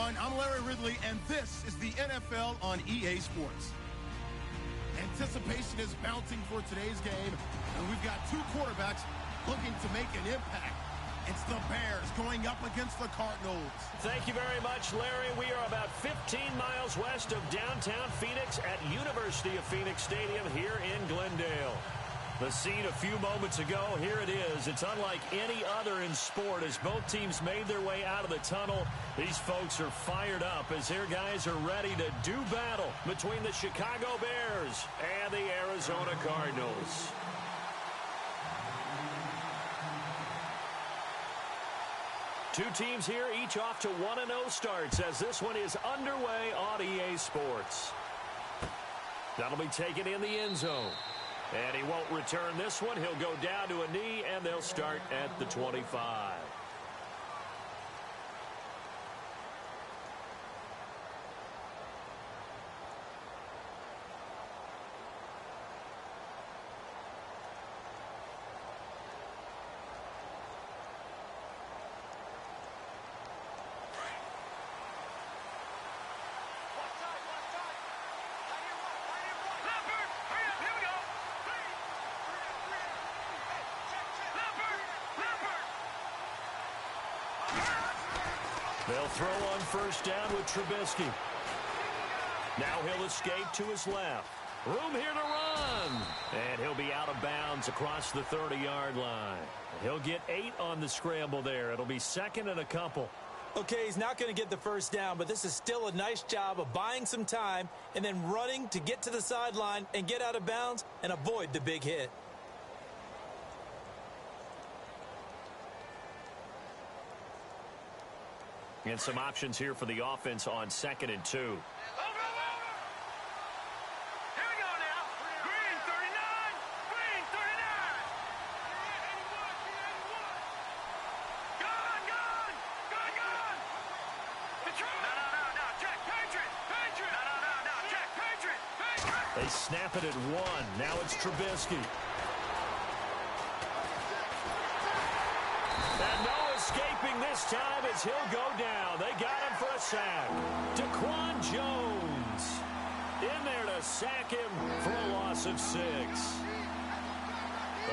everyone. I'm Larry Ridley, and this is the NFL on EA Sports. Anticipation is mounting for today's game, and we've got two quarterbacks looking to make an impact. It's the Bears going up against the Cardinals. Thank you very much, Larry. We are about 15 miles west of downtown Phoenix at University of Phoenix Stadium here in Glendale. The scene a few moments ago, here it is. It's unlike any other in sport as both teams made their way out of the tunnel. These folks are fired up as their guys are ready to do battle between the Chicago Bears and the Arizona Cardinals. Two teams here, each off to 1-0 starts as this one is underway on EA Sports. That'll be taken in the end zone. And he won't return this one. He'll go down to a knee, and they'll start at the 25. They'll throw on first down with Trubisky. Now he'll escape to his left. Room here to run. And he'll be out of bounds across the 30-yard line. He'll get 8 on the scramble there. It'll be second and a couple. Okay, he's not going to get the first down, but this is still a nice job of buying some time and then running to get to the sideline and get out of bounds and avoid the big hit. And some options here for the offense on 2nd and 2. Here we go now. Green 39. Green 39. Gone. Control. No. Check. Patriot. No. Check. Patriot. They snap it at 1. Now it's Trubisky. And no escaping this time as he'll go down. They got him for a sack. Daquan Jones in there to sack him for a loss of 6.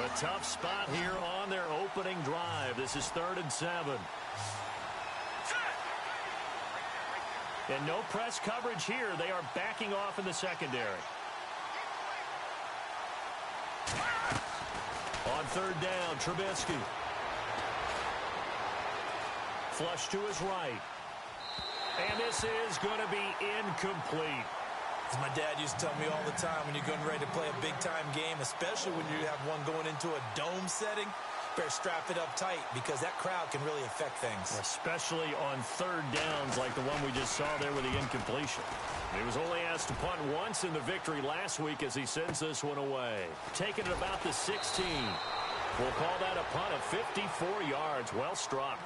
A tough spot here on their opening drive. This is 3rd and 7. And no press coverage here. They are backing off in the secondary. On 3rd down, Trubisky. Flush to his right. And this is going to be incomplete. As my dad used to tell me all the time, when you're getting ready to play a big-time game, especially when you have one going into a dome setting, better strap it up tight because that crowd can really affect things. Especially on 3rd downs like the one we just saw there with the incompletion. He was only asked to punt once in the victory last week as he sends this one away. Taking it about the 16. We'll call that a punt of 54 yards. Well struck.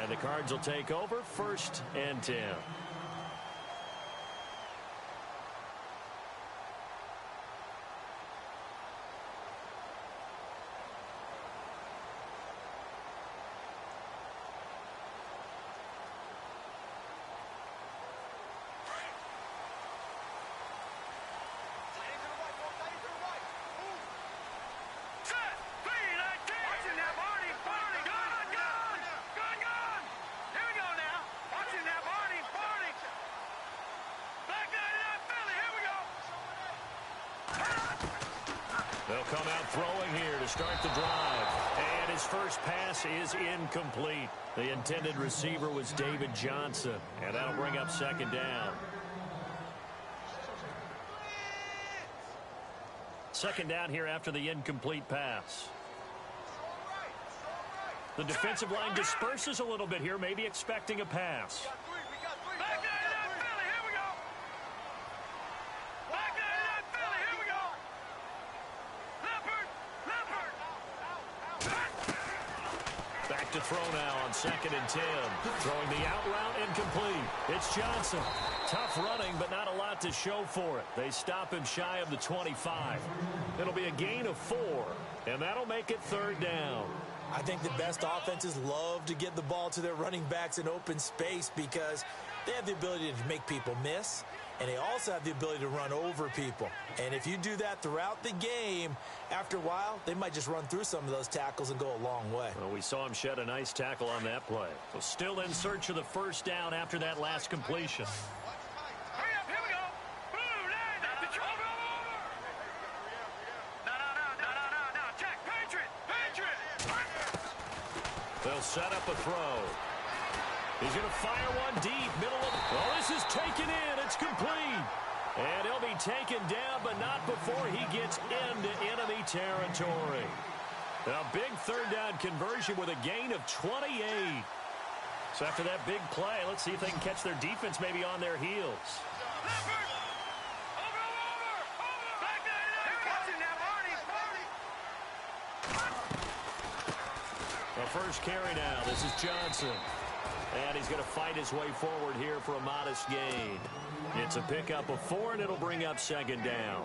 And the Cards will take over 1st and 10. They'll come out throwing here to start the drive. And his first pass is incomplete. The intended receiver was David Johnson. And that'll bring up 2nd down. 2nd down here after the incomplete pass. The defensive line disperses a little bit here, maybe expecting a pass. To throw now on 2nd and 10. Throwing the out route incomplete. It's Johnson. Tough running, but not a lot to show for it. They stop him shy of the 25. It'll be a gain of 4, and that'll make it 3rd down. I think the best offenses love to get the ball to their running backs in open space because they have the ability to make people miss, and they also have the ability to run over people. And if you do that throughout the game, after a while, they might just run through some of those tackles and go a long way. Well, we saw him shed a nice tackle on that play. So still in search of the first down after that last completion. Hurry up, here we go. Blue line, the trouble. No. Check, Patriot. They'll set up a throw. He's going to fire one deep, middle of... Oh, this is taken in. It's complete. And he'll be taken down, but not before he gets into enemy territory. A big third down conversion with a gain of 28. So after that big play, let's see if they can catch their defense maybe on their heels. Leopard. Over. Back there. Watching now, Barney. The first carry now. This is Johnson. And he's going to fight his way forward here for a modest gain. It's a pickup of 4, and it'll bring up second down.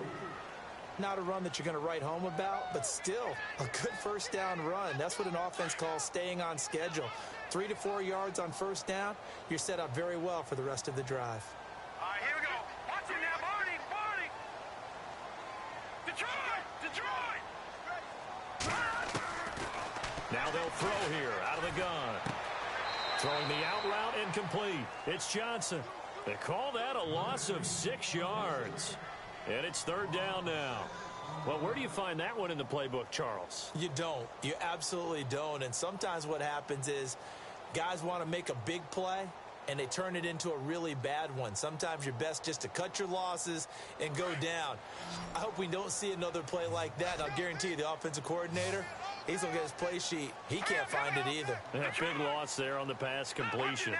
Not a run that you're going to write home about, but still a good first down run. That's what an offense calls staying on schedule. 3 to 4 yards on first down, you're set up very well for the rest of the drive. All right, here we go. Watch him now, Barney. Detroit. Now they'll throw here out of the gun. Throwing the out route incomplete. It's Johnson. They call that a loss of 6 yards. And it's third down now. Well, where do you find that one in the playbook, Charles? You don't. You absolutely don't. And sometimes what happens is guys want to make a big play, and they turn it into a really bad one. Sometimes you're best just to cut your losses and go down. I hope we don't see another play like that. I'll guarantee you the offensive coordinator, he's looking at his play sheet. He can't find it either. Yeah, big loss there on the pass completion.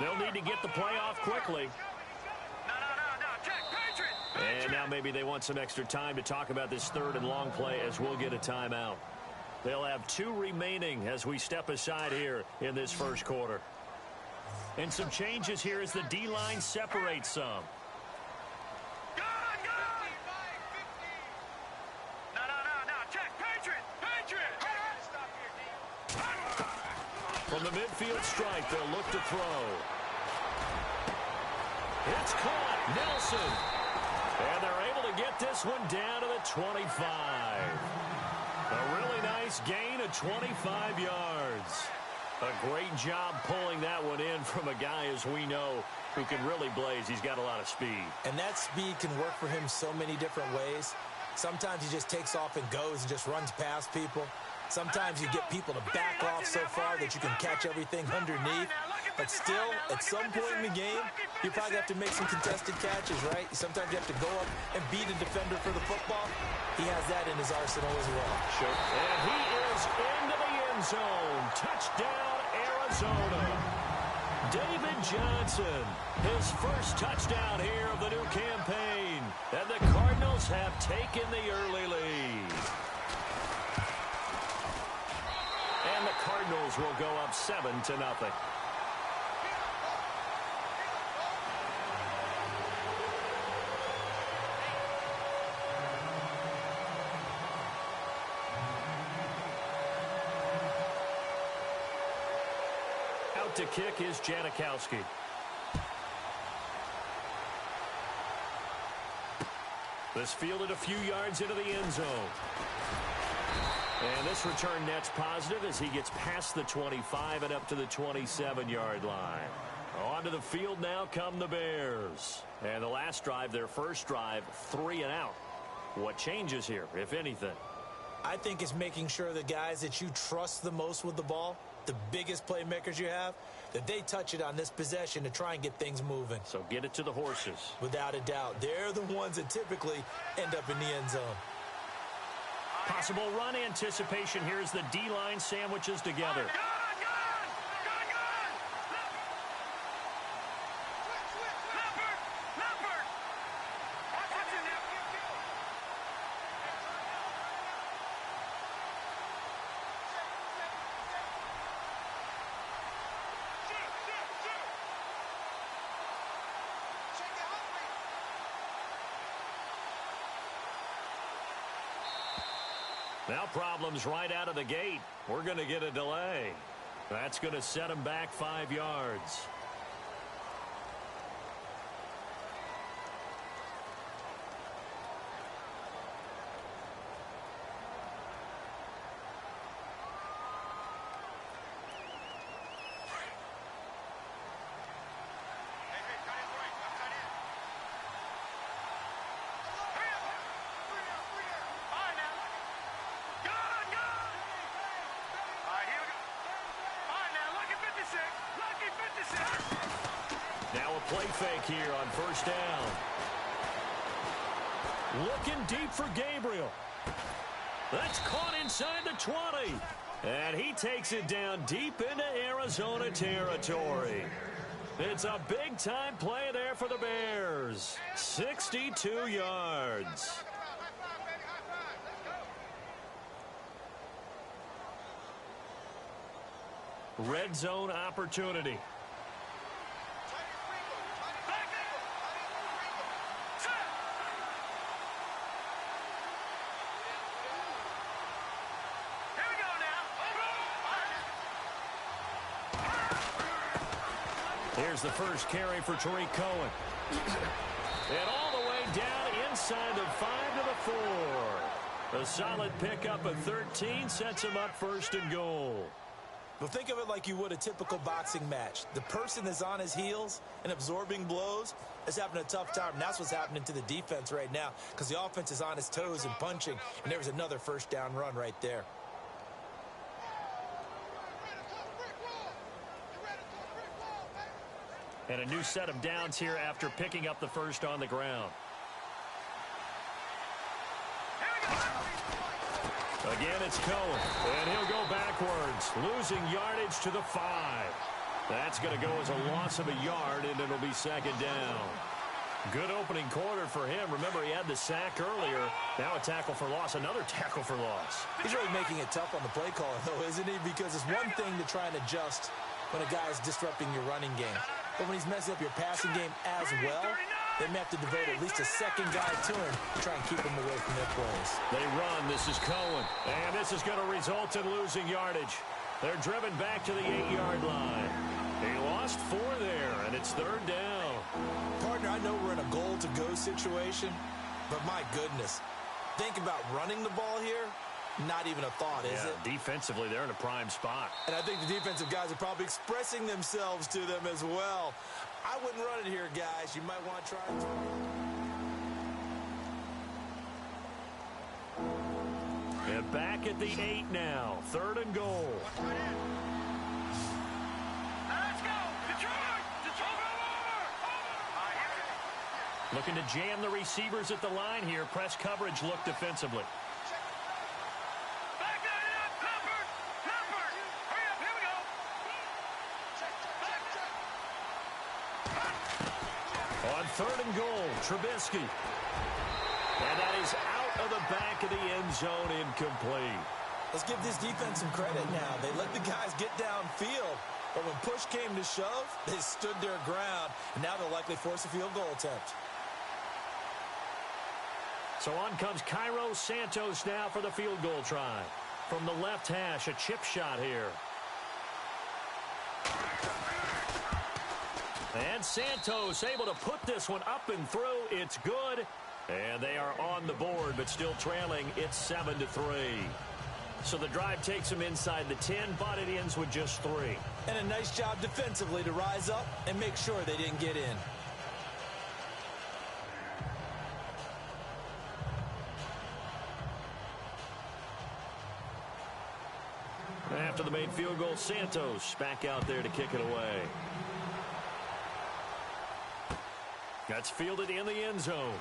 They'll need to get the play off quickly. No. Check, Patriot. And now maybe they want some extra time to talk about this third and long play as we'll get a timeout. They'll have 2 remaining as we step aside here in this first quarter. And some changes here as the D-line separates some. Gun. No. Check, Patriot. From the midfield stripe, they'll look to throw. It's caught. Nelson. And they're able to get this one down to the 25. A really nice gain of 25 yards. A great job pulling that one in from a guy, as we know, who can really blaze. He's got a lot of speed. And that speed can work for him so many different ways. Sometimes he just takes off and goes and just runs past people. Sometimes you get people to back off so far that you can catch everything underneath. But still, at some point in the game, you probably have to make some contested catches, right? Sometimes you have to go up and beat a defender for the football. He has that in his arsenal as well. Sure. And he is into the end zone. Touchdown, Arizona. David Johnson, his first touchdown here of the new campaign. And the Cardinals have taken the early lead. And the Cardinals will go up 7-0. Out to kick is Janikowski. This fielded a few yards into the end zone. And this return net's positive as he gets past the 25 and up to the 27-yard line. Onto the field now come the Bears. And the last drive, their first drive, 3 and out. What changes here, if anything? I think it's making sure the guys that you trust the most with the ball, the biggest playmakers you have, that they touch it on this possession to try and get things moving. So get it to the horses. Without a doubt. They're the ones that typically end up in the end zone. Possible run anticipation here as the D-line sandwiches together. Now problems right out of the gate. We're going to get a delay. That's going to set him back 5 yards. Now a play fake here on first down. Looking deep for Gabriel. That's caught inside the 20. And he takes it down deep into Arizona territory. It's a big-time play there for the Bears. 62 yards. Red zone opportunity. Here's the first carry for Tariq Cohen. And all the way down inside the 5 to the 4. A solid pickup of 13 sets him up first and goal. Well, think of it like you would a typical boxing match. The person that's on his heels and absorbing blows is having a tough time. And that's what's happening to the defense right now because the offense is on his toes and punching. And there was another first down run right there. And a new set of downs here after picking up the first on the ground. Again, it's Cohen, and he'll go backwards, losing yardage to the 5. That's going to go as a loss of a yard, and it'll be second down. Good opening quarter for him. Remember, he had the sack earlier. Now a tackle for loss, another tackle for loss. He's really making it tough on the play caller, though, isn't he? Because it's one thing to try and adjust when a guy is disrupting your running game. But when he's messing up your passing game as well, they may have to devote at least a second guy to him to try and keep him away from their plays. They run. This is Cohen. And this is going to result in losing yardage. They're driven back to the 8-yard line. He lost 4 there, and it's third down. Partner, I know we're in a goal-to-go situation, but my goodness, think about running the ball here. Not even a thought, is it? Defensively, they're in a prime spot. And I think the defensive guys are probably expressing themselves to them as well. I wouldn't run it here, guys. You might want to try it. And back at the 8 now. Third and goal. Let's go. Detroit. Looking to jam the receivers at the line here. Press coverage look defensively. On third and goal, Trubisky. And that is out of the back of the end zone, incomplete. Let's give this defense some credit now. They let the guys get downfield, but when push came to shove, they stood their ground, and now they'll likely force a field goal attempt. So on comes Cairo Santos now for the field goal try. From the left hash, a chip shot here. And Santos able to put this one up and through. It's good. And they are on the board, but still trailing. It's 7-3. So the drive takes them inside the 10, but it ends with just 3. And a nice job defensively to rise up and make sure they didn't get in. After the made field goal, Santos back out there to kick it away. That's fielded in the end zone.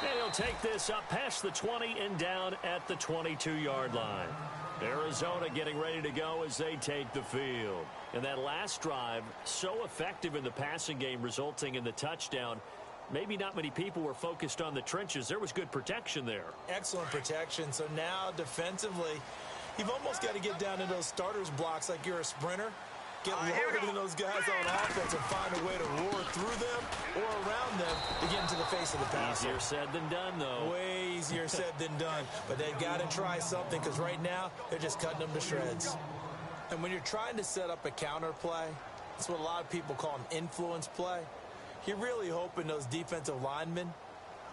And he'll take this up past the 20 and down at the 22-yard line. Arizona getting ready to go as they take the field. And that last drive, so effective in the passing game, resulting in the touchdown. Maybe not many people were focused on the trenches. There was good protection there. Excellent protection. So now defensively, you've almost got to get down to those starters blocks like you're a sprinter. Get lower than those guys on offense and find a way to roar through them or around them to get into the face face of the passer. Easier said than done, though. Way easier said than done. But they've got to try something because right now they're just cutting them to shreds. And when you're trying to set up a counter play, that's what a lot of people call an influence play. You're really hoping those defensive linemen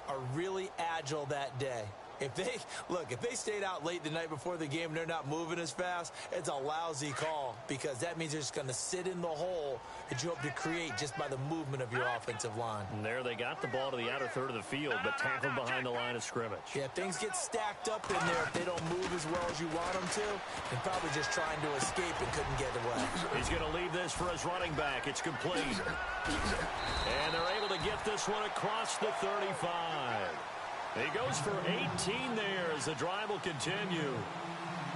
are really agile that day. If they stayed out late the night before the game and they're not moving as fast, it's a lousy call because that means they're just going to sit in the hole that you hope to create just by the movement of your offensive line. And there they got the ball to the outer third of the field, but tackled behind the line of scrimmage. Yeah, things get stacked up in there if they don't move as well as you want them to. And probably just trying to escape and couldn't get away. He's going to leave this for his running back. It's complete. And they're able to get this one across the 35. He goes for 18 there as the drive will continue.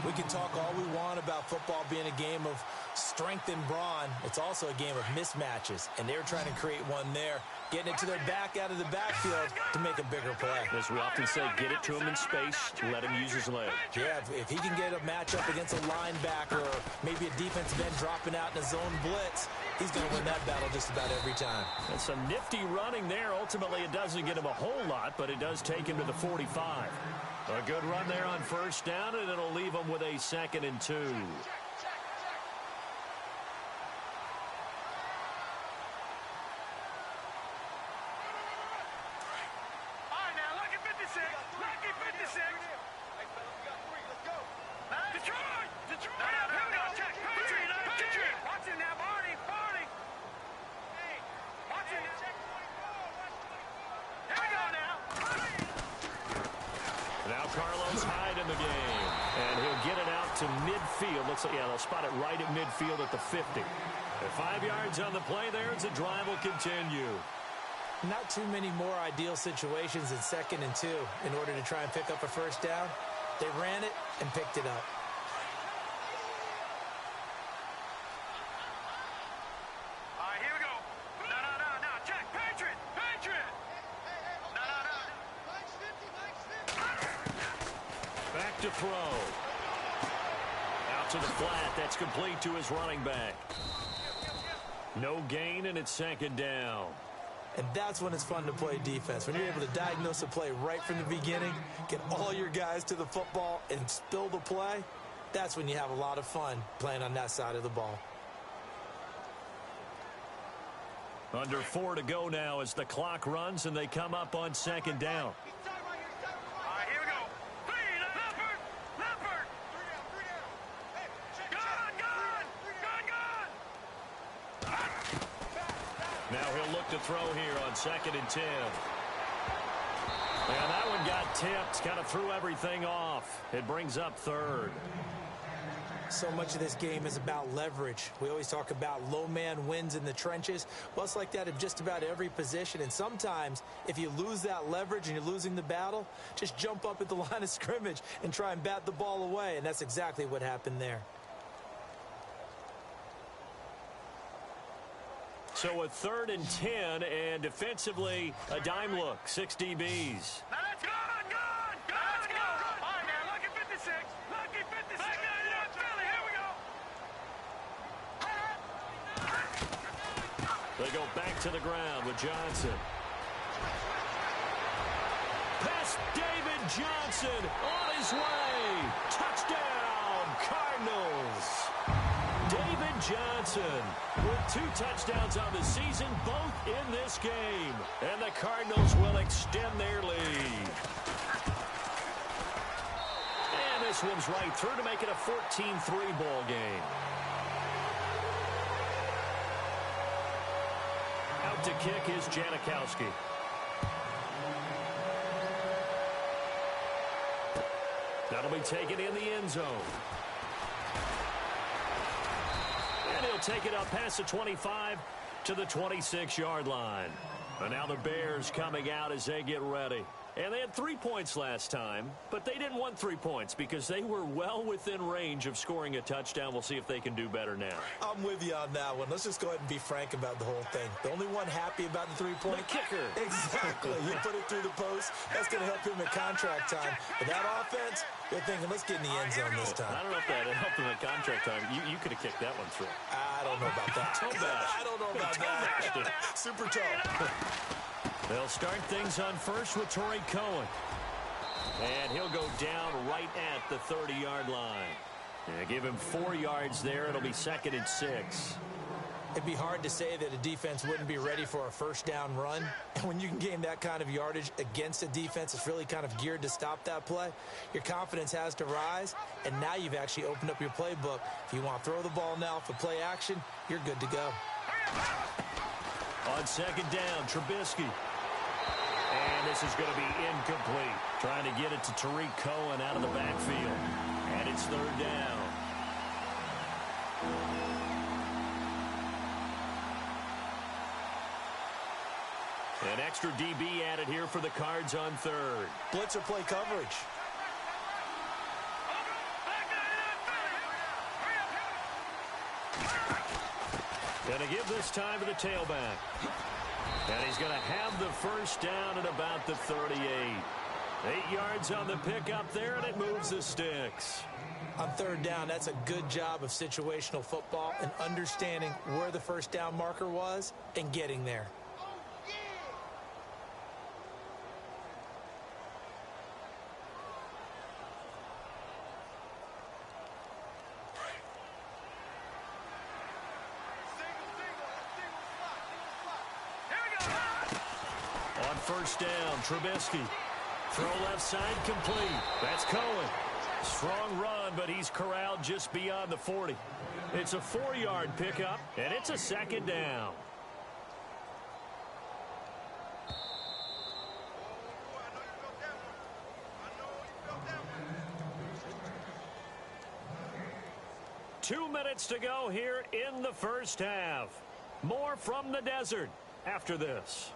We can talk all we want about football being a game of strength and brawn. It's also a game of mismatches, and they're trying to create one there, getting it to their back out of the backfield to make a bigger play. As we often say, get it to him in space, let him use his leg. Yeah, if he can get a matchup against a linebacker or maybe a defensive end dropping out in a zone blitz, he's going to win that battle just about every time. And some nifty running there. Ultimately, it doesn't get him a whole lot, but it does take him to the 45. A good run there on first down, and it'll leave him with a 2nd and 2. Yeah, they'll spot it right at midfield at the 50. At 5 yards on the play there, as the drive will continue. Not too many more ideal situations in 2nd and 2 in order to try and pick up a first down. They ran it and picked it up. All right, here we go. No. Jack, Patriot. No. Back to throw. To the flat, that's complete to his running back. No gain, and it's 2nd down. And that's when it's fun to play defense. When you're able to diagnose a play right from the beginning, get all your guys to the football, and spill the play, that's when you have a lot of fun playing on that side of the ball. Under 4 to go now as the clock runs, and they come up on 2nd down. To throw here on 2nd and 10. And that one got tipped, kind of threw everything off. It brings up 3rd. So much of this game is about leverage. We always talk about low man wins in the trenches. Well, it's like that in just about every position. And sometimes, if you lose that leverage and you're losing the battle, just jump up at the line of scrimmage and try and bat the ball away. And that's exactly what happened there. So a 3rd and 10, and defensively, a dime look, 6 DBs. Now let's go! Let's go! All right, now, lucky 56. Lucky 56. Back down here, Philly. Here we go. They go back to the ground with Johnson. Pass David Johnson on his way. Touchdown, Cardinals. David Johnson with 2 touchdowns on the season, both in this game. And the Cardinals will extend their lead. And this one's right through to make it a 14-3 ball game. Out to kick is Janikowski. That'll be taken in the end zone. And he'll take it up past the 25 to the 26-yard line. And now the Bears coming out as they get ready. And they had 3 points last time, but they didn't want 3 points because they were well within range of scoring a touchdown. We'll see if they can do better now. I'm with you on that one. Let's just go ahead and be frank about the whole thing. The only one happy about the 3-point. The kicker. Exactly. You put it through the post. That's going to help him at contract time. But that offense, they're thinking, let's get in the end zone this time. I don't know if that helped him at contract time. You could have kicked that one through. I don't know about that. Toe bash. I don't know about that. Super toe. They'll start things on first with Torrey Cohen. And he'll go down right at the 30-yard line. Give him 4 yards there. It'll be 2nd and 6. It'd be hard to say that a defense wouldn't be ready for a first down run. And when you can gain that kind of yardage against a defense that's really kind of geared to stop that play, your confidence has to rise, and now you've actually opened up your playbook. If you want to throw the ball now for play action, you're good to go. On 2nd down, Trubisky. And this is going to be incomplete. Trying to get it to Tariq Cohen out of the backfield. And it's 3rd down. An extra DB added here for the Cards on 3rd. Blitzer play coverage. Going to give this time to the tailback. And he's going to have the first down at about the 38. 8 yards on the pickup there, and it moves the sticks. On 3rd down, that's a good job of situational football and understanding where the first down marker was and getting there. On 1st down, Trubisky. Throw left side complete. That's Cohen. Strong run, but he's corralled just beyond the 40. It's a 4-yard pickup, and it's a 2nd down. Two minutes to go here in the first half. More from the desert after this.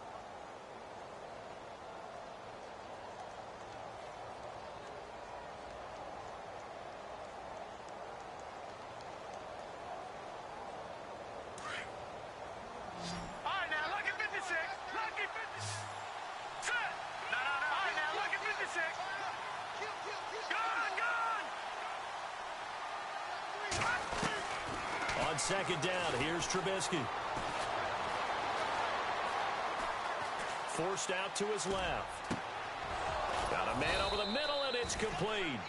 On 2nd down, here's Trubisky. Forced out to his left. Got a man over the middle, and it's complete.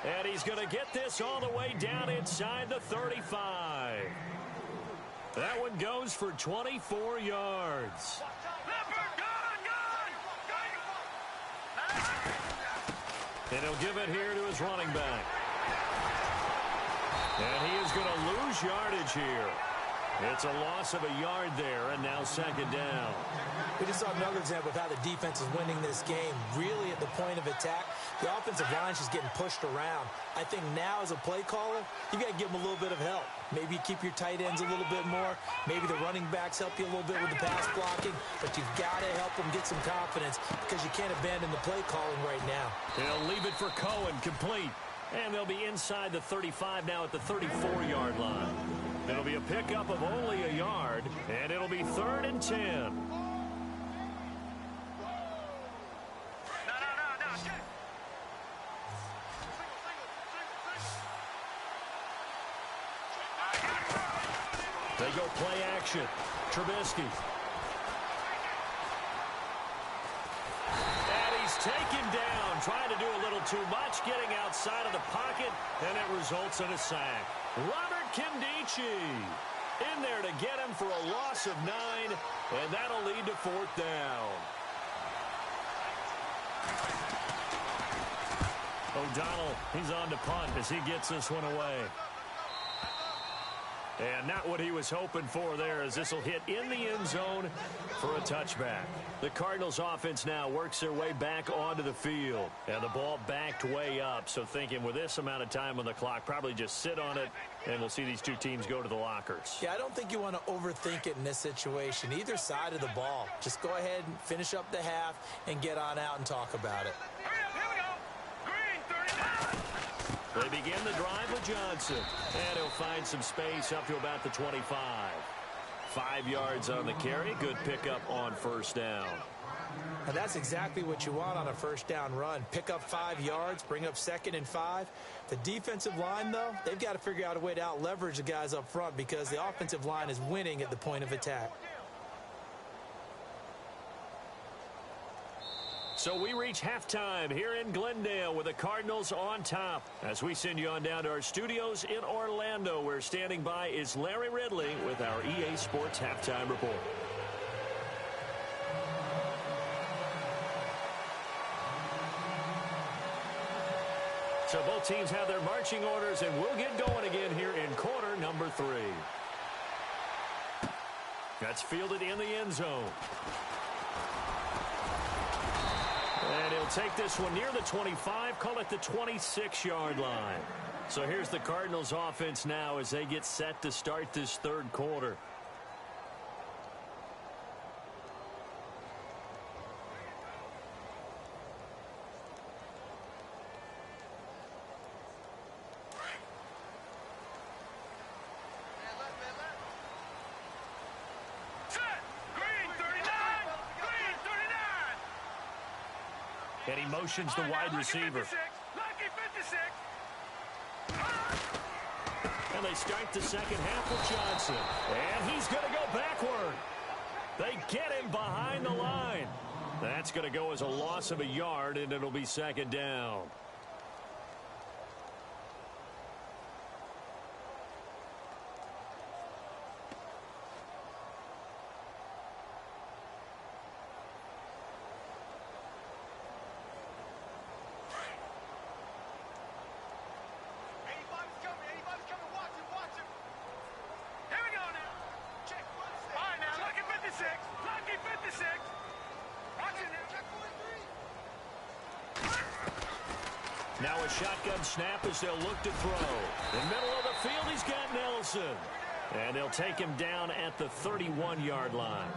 And he's going to get this all the way down inside the 35. That one goes for 24 yards. And he'll give it here to his running back. And he is going to lose yardage here. It's a loss of a yard there, and now 2nd down. We just saw another example of how the defense is winning this game. Really at the point of attack, the offensive line is just getting pushed around. I think now as a play caller, you got to give them a little bit of help. Maybe you keep your tight ends a little bit more. Maybe the running backs help you a little bit with the pass blocking. But you've got to help them get some confidence because you can't abandon the play calling right now. They'll leave it for Cohen, complete. And they'll be inside the 35 now at the 34-yard line. It'll be a pickup of only a yard, and it'll be 3rd and 10. They go play action. Trubisky. And he's taken down, trying to do a little too much, getting outside of the pocket, and it results in a sack. Robert Nkemdiche in there to get him for a loss of 9, and that'll lead to 4th down. O'Donnell, he's on to punt as he gets this one away. And not what he was hoping for there, as this will hit in the end zone for a touchback. The Cardinals offense now works their way back onto the field. And the ball backed way up, so thinking with this amount of time on the clock, probably just sit on it, and we'll see these two teams go to the lockers. Yeah, I don't think you want to overthink it in this situation. Either side of the ball. Just go ahead and finish up the half and get on out and talk about it. They begin the drive with Johnson, and he'll find some space up to about the 25. 5 yards on the carry. Good pickup on 1st down. And that's exactly what you want on a 1st down run. Pick up 5 yards, bring up 2nd and 5. The defensive line, though, they've got to figure out a way to out-leverage the guys up front because the offensive line is winning at the point of attack. So we reach halftime here in Glendale with the Cardinals on top. As we send you on down to our studios in Orlando, where standing by is Larry Ridley with our EA Sports Halftime Report. So both teams have their marching orders, and we'll get going again here in quarter number 3. That's fielded in the end zone. And he'll take this one near the 25, call it the 26-yard line. So here's the Cardinals offense now as they get set to start this third quarter. And he motions the wide receiver. Lucky 56. And they start the second half with Johnson. And he's going to go backward. They get him behind the line. That's going to go as a loss of a yard, and it'll be second down. Now a shotgun snap as they'll look to throw. In the middle of the field, he's got Nelson. And they'll take him down at the 31-yard line.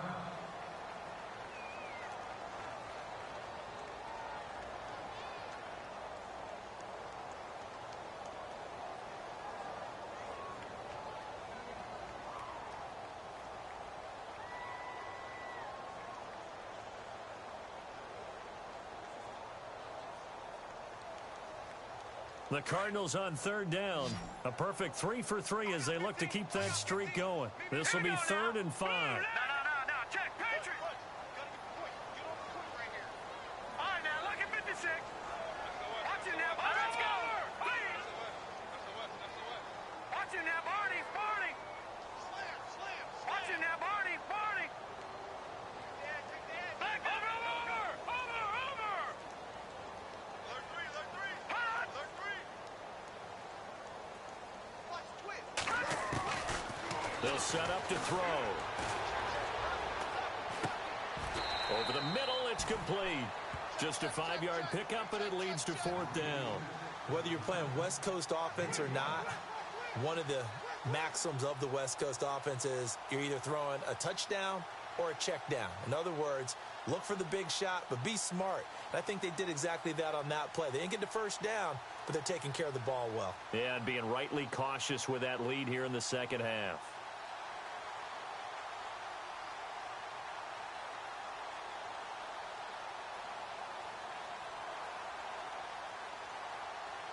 The Cardinals on third down. A perfect 3 for 3 as they look to keep that streak going. This will be 3rd and 5. No. Check. Patriot. All right, now, look at 56. Watch it now. Let's go. Please. Watch it now, Barney. Watch it now, Barney. Back over. They'll set up to throw. Over the middle, it's complete. Just a 5-yard pickup, and it leads to 4th down. Whether you're playing West Coast offense or not, one of the maxims of the West Coast offense is you're either throwing a touchdown or a check down. In other words, look for the big shot, but be smart. And I think they did exactly that on that play. They didn't get the first down, but they're taking care of the ball well. Yeah, and being rightly cautious with that lead here in the second half.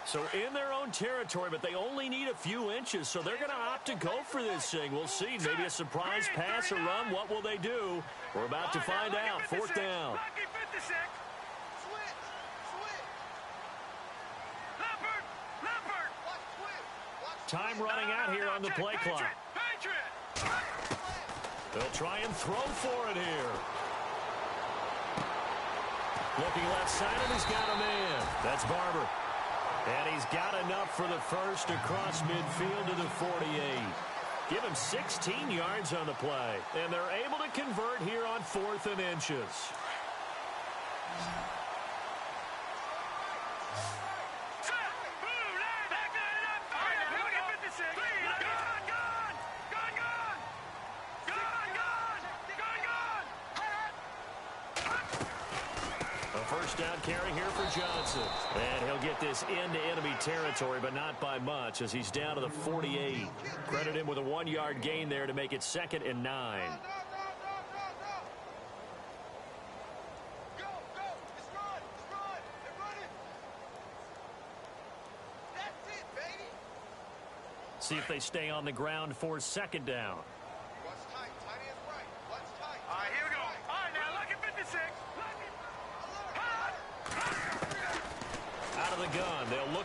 So in their own territory, but they only need a few inches, so they're going to opt to go for this thing. We'll see. Maybe a surprise pass or run. What will they do? We're about to find out. 4th down. Lucky 56. Switch. Leopard. Time running out here on the play clock. Patriot. They'll try and throw for it here. Looking left side, and he's got a man. That's Barber. And he's got enough for the first across midfield to the 48. Give him 16 yards on the play. And they're able to convert here on 4th and inches. First down carry here for Johnson. And he'll get this into enemy territory, but not by much as he's down to the 48. Credit him with a 1-yard gain there to make it 2nd and 9. See if they stay on the ground for 2nd down. All right, here we go. All right, now look at 56.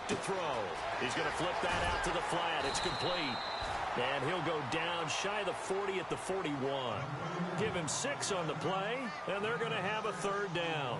to throw. He's going to flip that out to the flat. It's complete. And he'll go down shy of the 40 at the 41. Give him 6 on the play, and they're going to have a third down.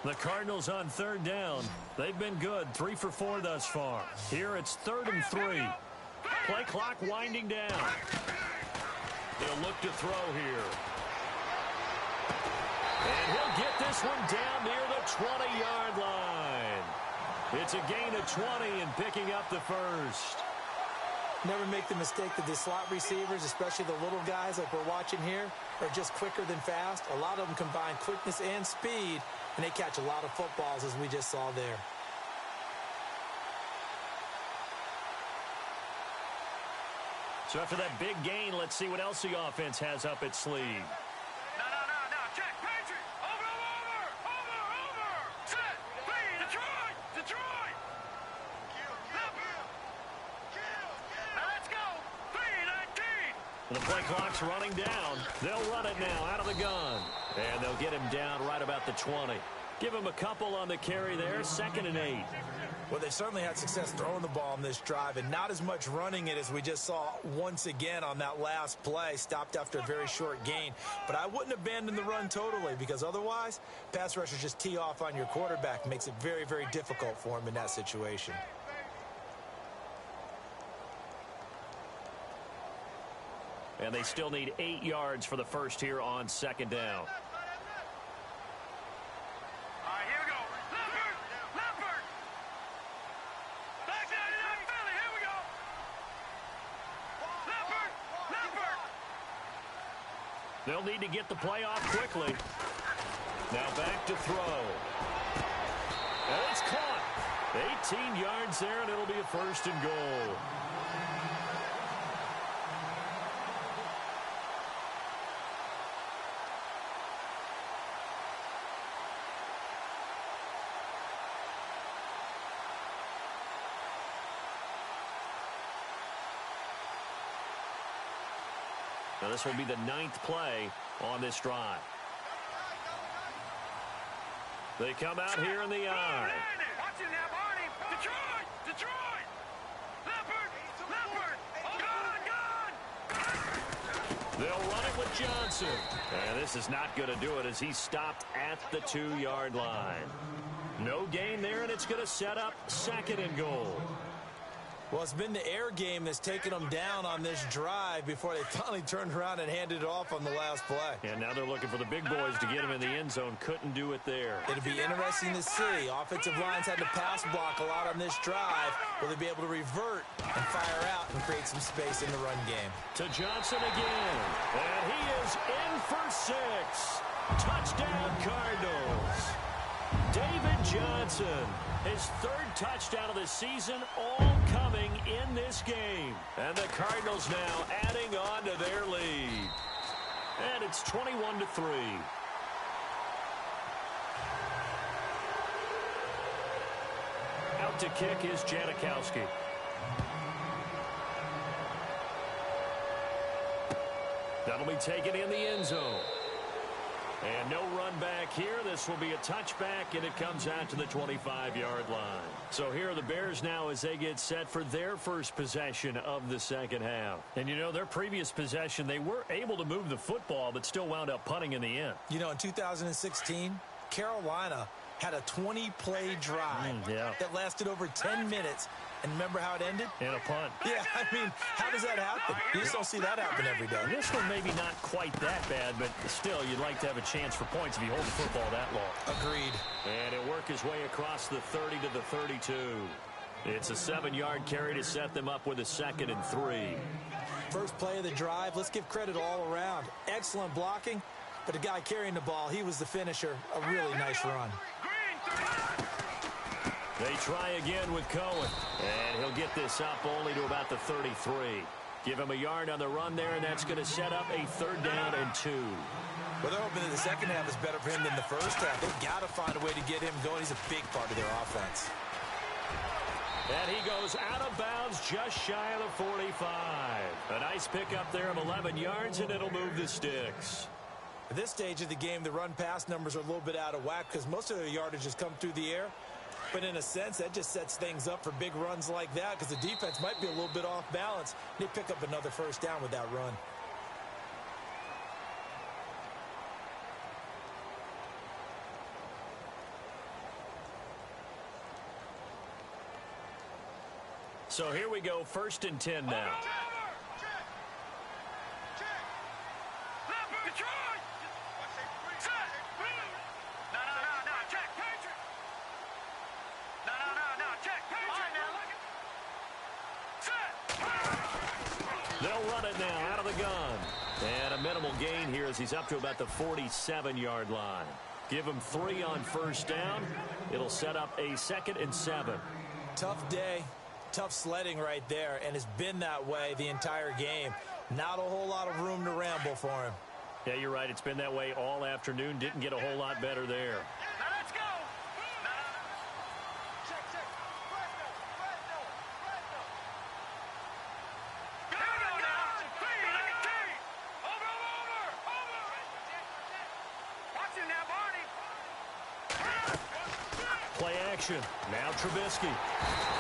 The Cardinals on third down. They've been good, 3 for 4 thus far. Here it's 3rd and 3. Play clock winding down. He'll look to throw here. And he'll get this one down near the 20-yard line. It's a gain of 20 and picking up the first. Never make the mistake that the slot receivers, especially the little guys like we're watching here, are just quicker than fast. A lot of them combine quickness and speed, and they catch a lot of footballs, as we just saw there. So after that big gain, let's see what else the offense has up its sleeve. No. Check. Patriot. Over. Set. Three. Detroit. Now let's go. 3-19. The play clock's running down. They'll run it now out of the gun. And they'll get him down right about the 20. Give him a couple on the carry there. 2nd and 8. Well, they certainly had success throwing the ball on this drive and not as much running it as we just saw once again on that last play. Stopped after a very short gain. But I wouldn't abandon the run totally, because otherwise, pass rushers just tee off on your quarterback. Makes it very, very difficult for him in that situation. And they still need 8 yards for the first here on 2nd down. All right, here we go. Leopard. Back 99 Philly. Here we go. Leopard. They'll need to get the play off quickly. Now back to throw. And it's caught. 18 yards there, and it'll be a 1st and goal. Now this will be the 9th play on this drive. They come out here in the eye. Watch it now, Barney. Detroit. Leopard. Gone. They'll run it with Johnson. And this is not going to do it as he's stopped at the 2-yard line. No gain there, and it's going to set up 2nd and goal. Well, it's been the air game that's taken them down on this drive before they finally turned around and handed it off on the last play. And now they're looking for the big boys to get him in the end zone. Couldn't do it there. It'll be interesting to see. Offensive lines had to pass block a lot on this drive. Will they be able to revert and fire out and create some space in the run game? To Johnson again. And he is in for 6. Touchdown, Cardinals. David Johnson, his 3rd touchdown of the season, all coming in this game. And the Cardinals now adding on to their lead. And it's 21-3. Out to kick is Janikowski. That'll be taken in the end zone. And no run back here. This will be a touchback, and it comes out to the 25-yard line. So here are the Bears now as they get set for their first possession of the second half. And, you know, their previous possession, they were able to move the football, but still wound up punting in the end. You know, in 2016, Carolina had a 20-play drive that lasted over 10 minutes. And remember how it ended? In a punt. Yeah, I mean, how does that happen? You just don't see that happen every day. This one maybe not quite that bad, but still, you'd like to have a chance for points if you hold the football that long. Agreed. And he'll work his way across the 30 to the 32. It's a 7-yard carry to set them up with a 2nd and 3. First play of the drive, let's give credit all around. Excellent blocking, but the guy carrying the ball, he was the finisher. A really nice run. They try again with Cohen. And he'll get this up only to about the 33. Give him a yard on the run there, and that's going to set up a 3rd down and 2. Well, they're hoping that the second half is better for him than the first half. They've got to find a way to get him going. He's a big part of their offense. And he goes out of bounds just shy of the 45. A nice pickup there of 11 yards, and it'll move the sticks. At this stage of the game, the run-pass numbers are a little bit out of whack because most of their yardage has come through the air. But in a sense, that just sets things up for big runs like that because the defense might be a little bit off balance. They pick up another 1st down with that run. So here we go, 1st and 10 now. They'll run it now out of the gun. And a minimal gain here as he's up to about the 47-yard line. Give him 3 on 1st down. It'll set up a 2nd and 7. Tough day. Tough sledding right there, and it's been that way the entire game. Not a whole lot of room to ramble for him. Yeah, you're right. It's been that way all afternoon. Didn't get a whole lot better there. Now let's go. Check. Go now. Over. Watch him now, Barney. Play action. Now Trubisky.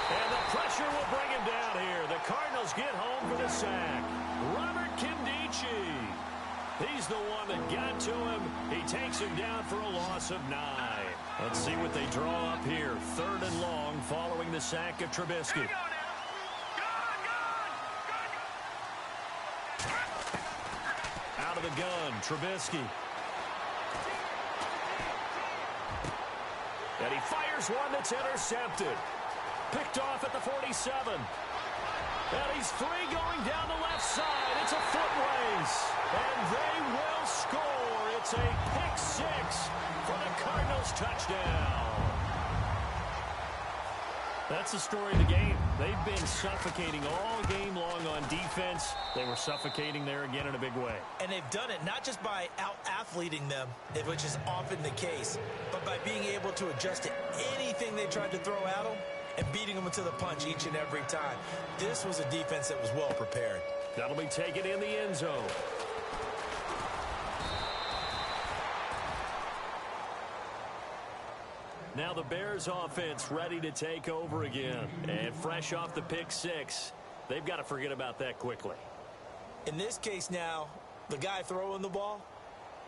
And the pressure will bring him down here. The Cardinals get home for the sack. Robert Nkemdiche. He's the one that got to him. He takes him down for a loss of 9. Let's see what they draw up here. 3rd and long following the sack of Trubisky. Out of the gun, Trubisky. And he fires one that's intercepted. Picked off at the 47. And he's free going down the left side. It's a foot race. And they will score. It's a pick 6 for the Cardinals touchdown. That's the story of the game. They've been suffocating all game long on defense. They were suffocating there again in a big way. And they've done it not just by out-athleting them, which is often the case, but by being able to adjust to anything they tried to throw at them and beating them to the punch each and every time. This was a defense that was well prepared. That'll be taken in the end zone. Now the Bears offense ready to take over again. And fresh off the pick 6, they've got to forget about that quickly. In this case now, the guy throwing the ball,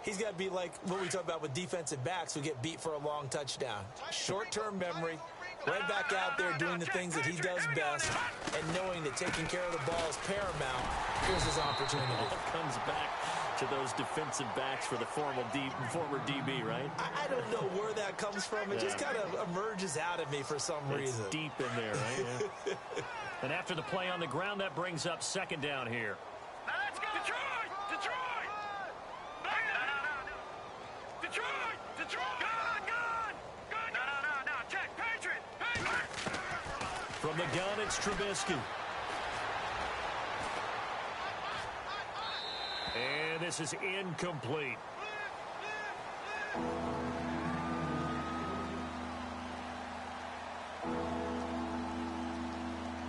he's got to be like what we talk about with defensive backs who get beat for a long touchdown. Short-term memory, right back out there doing the things that he does best, and knowing that taking care of the ball is paramount. Here's his opportunity. It comes back to those defensive backs for the former DB, right? I don't know where that comes from. It just kind of emerges out of me for some reason. It's deep in there, right? Yeah. And after the play on the ground, that brings up 2nd down here. Now let's go. Detroit. Detroit. Gun. No. Check. Patriot. From the gun, it's Trubisky. And this is incomplete.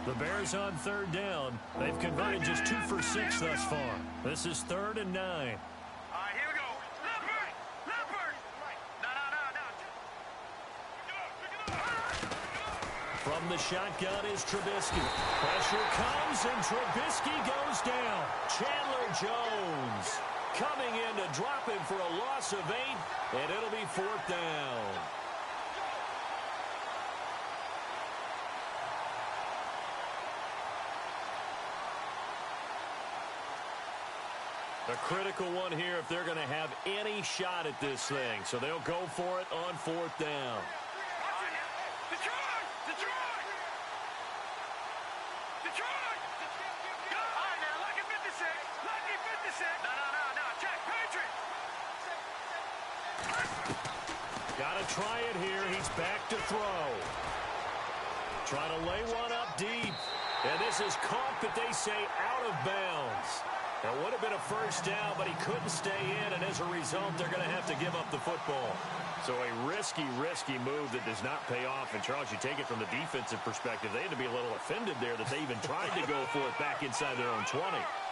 The Bears on 3rd down. They've converted just 2 for 6 thus far. This is 3rd and 9. All right, here we go. Leopard. No. From the shotgun is Trubisky. Pressure comes, and Trubisky goes down. Chandler Jones coming in to drop him for a loss of 8, and it'll be 4th down. A critical one here if they're going to have any shot at this thing. So they'll go for it on 4th down. Detroit. All right, now, lucky 56. No. Check. Patriot. Got to try it here. He's back to throw. Trying to lay one up deep. And this is caught, but they say out of bounds. It would have been a first down, but he couldn't stay in, and as a result, they're going to have to give up the football. So a risky move that does not pay off. And, Charles, you take it from the defensive perspective. They had to be a little offended there that they even tried to go for it back inside their own 20.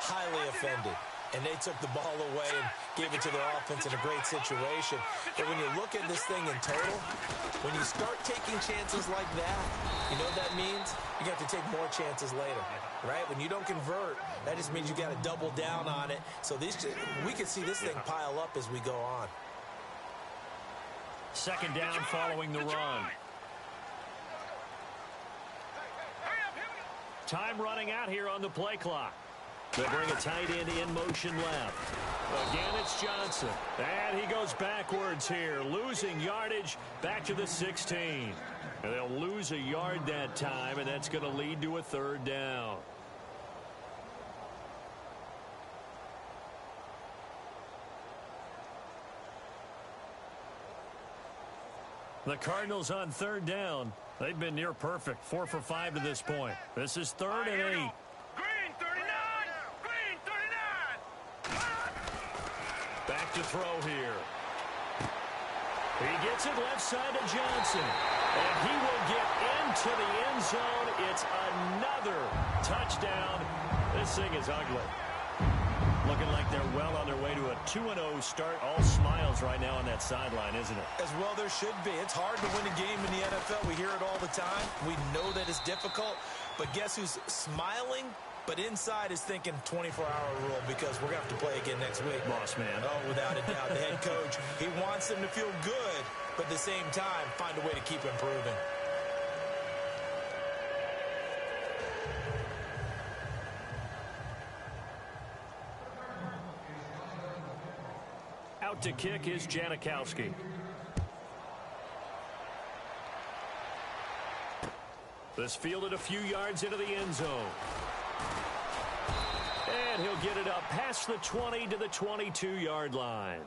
Highly offended. And they took the ball away and gave it to their offense in a great situation. But when you look at this thing in total, when you start taking chances like that, you know what that means? You have to take more chances later, right? When you don't convert, that just means you got to double down on it. So we can see this thing pile up as we go on. Second down following the run. Time running out here on the play clock. They bring a tight end in motion left. Again, it's Johnson. And he goes backwards here, losing yardage back to the 16. And they'll lose a yard that time, and that's going to lead to a third down. The Cardinals on third down. They've been near perfect, 4 for 5 to this point. This is 3rd and 8. Green 39! Green 39! Back to throw here. He gets it left side to Johnson. And he will get into the end zone. It's another touchdown. This thing is ugly. Looking like they're well on their way to a 2-0 start. All smiles right now on that sideline, isn't it? As well there should be. It's hard to win a game in the NFL. We hear it all the time. We know that it's difficult. But guess who's smiling? But inside is thinking 24-hour rule because we're going to have to play again next week. Boss man. Oh, without a doubt. The head coach, he wants them to feel good, but at the same time, find a way to keep improving. Out to kick is Janikowski. This fielded a few yards into the end zone. And he'll get it up past the 20 to the 22-yard line.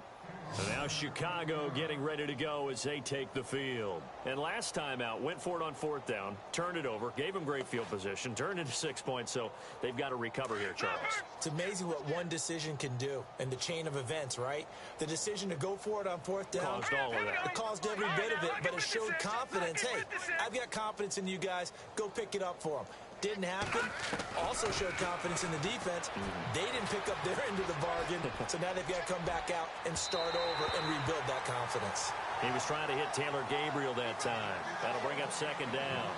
So now Chicago getting ready to go as they take the field. And last time out, went for it on 4th down, turned it over, gave them great field position, turned into 6 points, so they've got to recover here, Charles. It's amazing what one decision can do in the chain of events, right? The decision to go for it on 4th down. Caused all of that. It caused every bit of it, but it showed confidence. Hey, I've got confidence in you guys. Go pick it up for them. Didn't happen. Also showed confidence in the defense. They didn't pick up their end of the bargain, so now they've got to come back out and start over and rebuild that confidence. He was trying to hit Taylor Gabriel that time. That'll bring up 2nd down.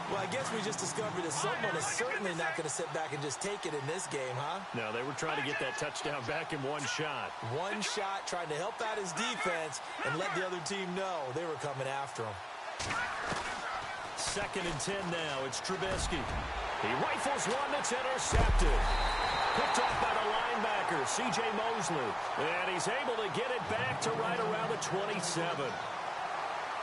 Well, I guess we just discovered that someone is certainly not going to sit back and just take it in this game, huh? No, they were trying to get that touchdown back in one shot. One shot, trying to help out his defense and let the other team know they were coming after him. 2nd and 10 now. It's Trubisky. He rifles one that's intercepted. Picked off by the linebacker, C.J. Mosley. And he's able to get it back to right around the 27.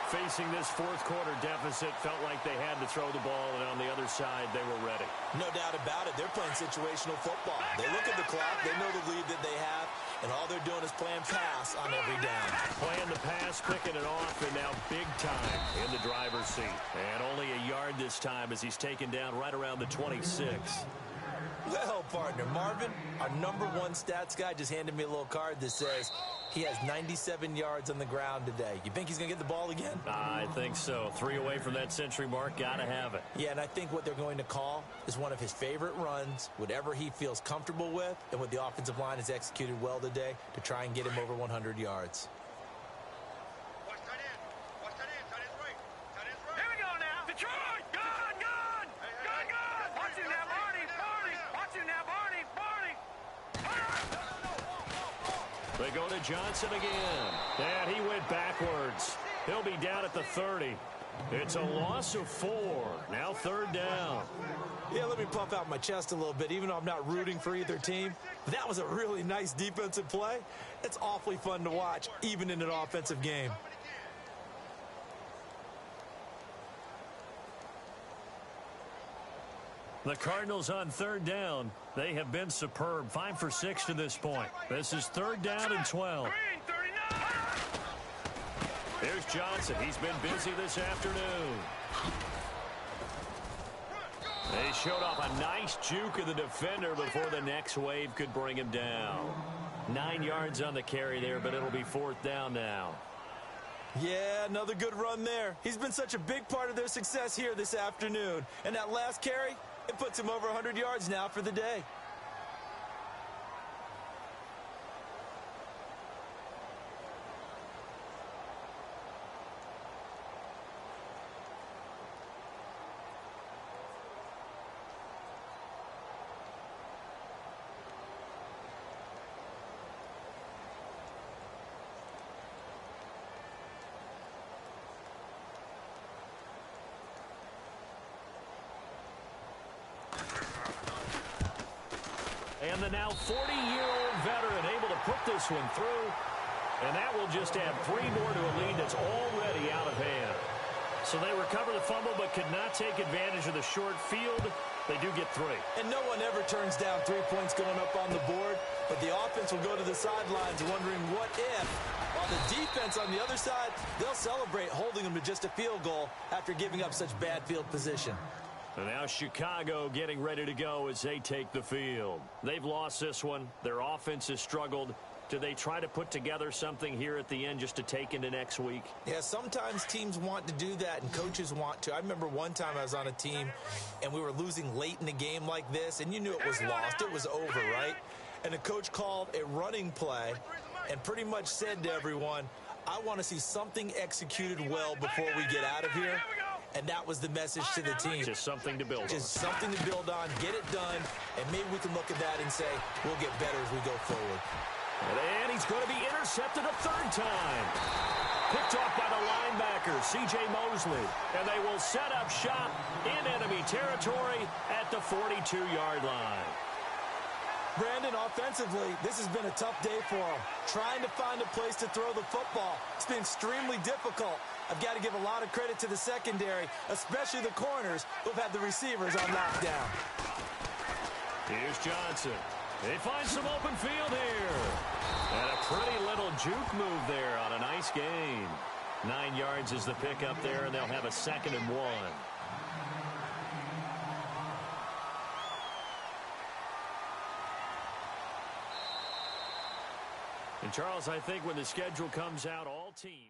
Facing this 4th quarter deficit, felt like they had to throw the ball, and on the other side, they were ready. No doubt about it. They're playing situational football. They look at the clock. They know the lead that they have, and all they're doing is playing pass on every down. Playing the pass, picking it off, and now big time in the driver's seat. And only a yard this time as he's taken down right around the 26. Well, partner, Marvin, our #1 stats guy just handed me a little card that says he has 97 yards on the ground today. You think he's going to get the ball again? I think so. 3 away from that century mark. Got to have it. Yeah, and I think what they're going to call is one of his favorite runs, whatever he feels comfortable with, and what the offensive line has executed well today to try and get him over 100 yards. Here we go now. Detroit, gone, gone, gone, gone. Watch him now, Barney, Barney. Watch him now, Barney, Barney. They go to Johnson again. And he went backwards. He'll be down at the 30. It's a loss of 4. Now 3rd down. Yeah, let me puff out my chest a little bit, even though I'm not rooting for either team. That was a really nice defensive play. It's awfully fun to watch, even in an offensive game. The Cardinals on 3rd down. They have been superb. 5 for 6 to this point. This is 3rd down and 12. Here's Johnson. He's been busy this afternoon. They showed off a nice juke of the defender before the next wave could bring him down. 9 yards on the carry there, but it'll be 4th down now. Yeah, another good run there. He's been such a big part of their success here this afternoon. And that last carry, it puts him over 100 yards now for the day. And the now 40-year-old veteran able to put this one through. And that will just add 3 more to a lead that's already out of hand. So they recover the fumble but could not take advantage of the short field. They do get 3. And no one ever turns down 3 points going up on the board. But the offense will go to the sidelines wondering what if. While the defense on the other side, they'll celebrate holding them to just a field goal after giving up such bad field position. And now Chicago getting ready to go as they take the field. They've lost this one. Their offense has struggled. Do they try to put together something here at the end just to take into next week? Yeah, sometimes teams want to do that and coaches want to. I remember one time I was on a team and we were losing late in the game like this, and you knew it was lost. It was over, right? And the coach called a running play and pretty much said to everyone, I want to see something executed well before we get out of here. And that was the message to the team. Just something to build on. Just something to build on, get it done, and maybe we can look at that and say, we'll get better as we go forward. And he's going to be intercepted a 3rd time. Picked off by the linebacker, C.J. Mosley. And they will set up shop in enemy territory at the 42-yard line. Brandon, offensively, this has been a tough day for him. Trying to find a place to throw the football. It's been extremely difficult. I've got to give a lot of credit to the secondary, especially the corners who've had the receivers on lockdown. Here's Johnson. They find some open field here. And a pretty little juke move there on a nice gain. 9 yards is the pickup there, and they'll have a 2nd and 1. And Charles, I think when the schedule comes out, all teams